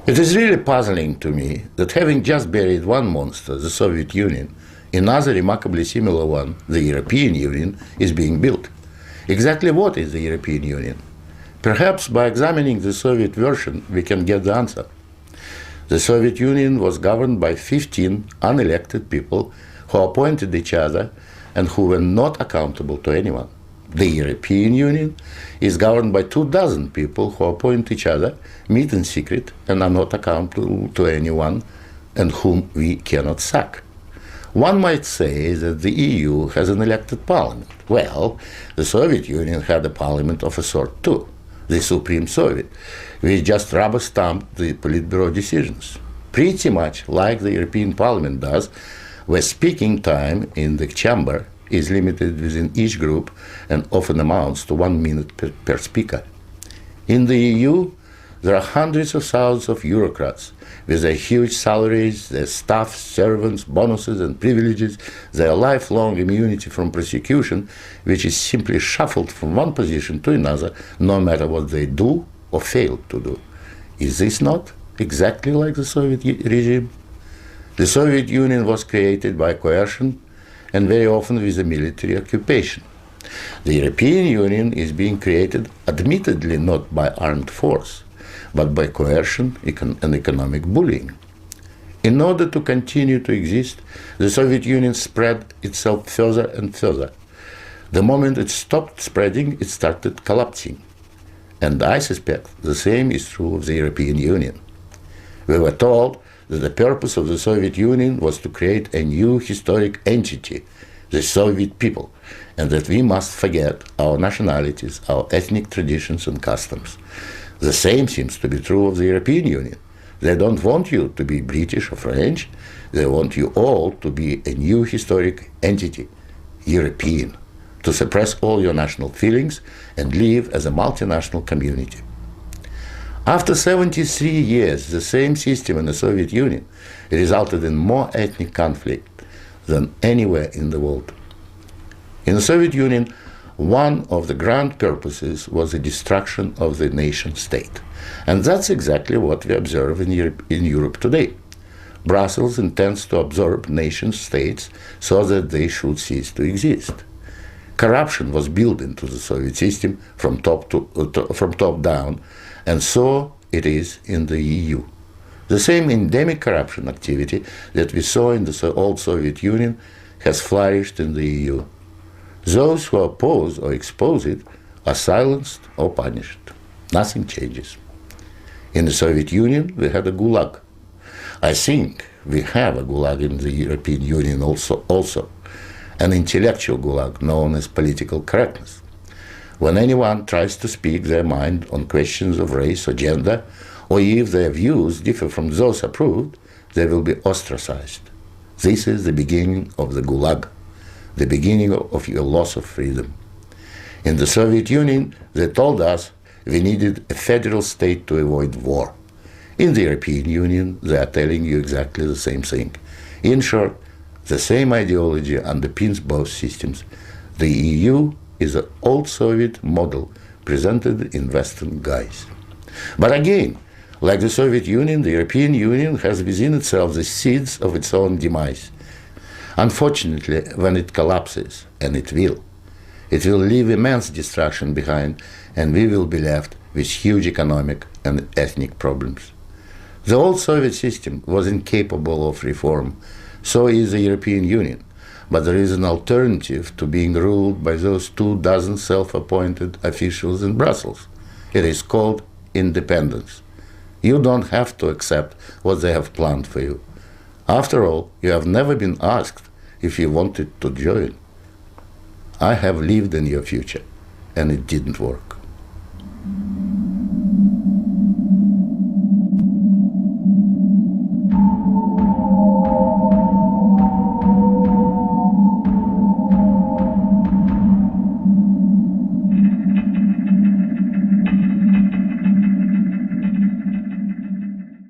It is really puzzling to me that having just buried one monster, the Soviet Union, another remarkably similar one, the European Union, is being built. Exactly what is the European Union? Perhaps by examining the Soviet version, we can get the answer. The Soviet Union was governed by 15 unelected people who appointed each other and who were not accountable to anyone. The European Union is governed by 24 people who appoint each other, meet in secret, and are not accountable to anyone, and whom we cannot sack. One might say that the EU has an elected parliament. Well, the Soviet Union had a parliament of a sort too, the Supreme Soviet, which just rubber-stamped the Politburo decisions, pretty much like the European Parliament does, where speaking time in the chamber is limited within each group and often amounts to 1 minute per speaker. In the EU, there are hundreds of thousands of bureaucrats with their huge salaries, their staff, servants, bonuses and privileges, their lifelong immunity from prosecution, which is simply shuffled from one position to another, no matter what they do or fail to do. Is this not exactly like the Soviet regime? The Soviet Union was created by coercion and very often with a military occupation. The European Union is being created admittedly not by armed force, but by coercion and economic bullying. In order to continue to exist, the Soviet Union spread itself further and further. The moment it stopped spreading, it started collapsing. And I suspect the same is true of the European Union. We were told that the purpose of the Soviet Union was to create a new historic entity, the Soviet people, and that we must forget our nationalities, our ethnic traditions and customs. The same seems to be true of the European Union. They don't want you to be British or French, they want you all to be a new historic entity, European, to suppress all your national feelings and live as a multinational community. After 73 years, the same system in the Soviet Union resulted in more ethnic conflict than anywhere in the world. In the Soviet Union, one of the grand purposes was the destruction of the nation state. And that's exactly what we observe in Europe today. Brussels intends to absorb nation states so that they should cease to exist. Corruption was built into the Soviet system from top down, and so it is in the EU. The same endemic corruption activity that we saw in the old Soviet Union has flourished in the EU. Those who oppose or expose it are silenced or punished. Nothing changes. In the Soviet Union, we had a gulag. I think we have a gulag in the European Union also, an intellectual gulag known as political correctness. When anyone tries to speak their mind on questions of race or gender, or if their views differ from those approved, they will be ostracized. This is the beginning of the gulag, the beginning of your loss of freedom. In the Soviet Union, they told us we needed a federal state to avoid war. In the European Union, they are telling you exactly the same thing. In short, the same ideology underpins both systems. The EU is an old Soviet model presented in Western guise. But again, like the Soviet Union, the European Union has within itself the seeds of its own demise. Unfortunately, when it collapses, and it will leave immense destruction behind, and we will be left with huge economic and ethnic problems. The old Soviet system was incapable of reform, so is the European Union. But there is an alternative to being ruled by those 24 self-appointed officials in Brussels. It is called independence. You don't have to accept what they have planned for you. After all, you have never been asked if you wanted to join. I have lived in your future, and it didn't work.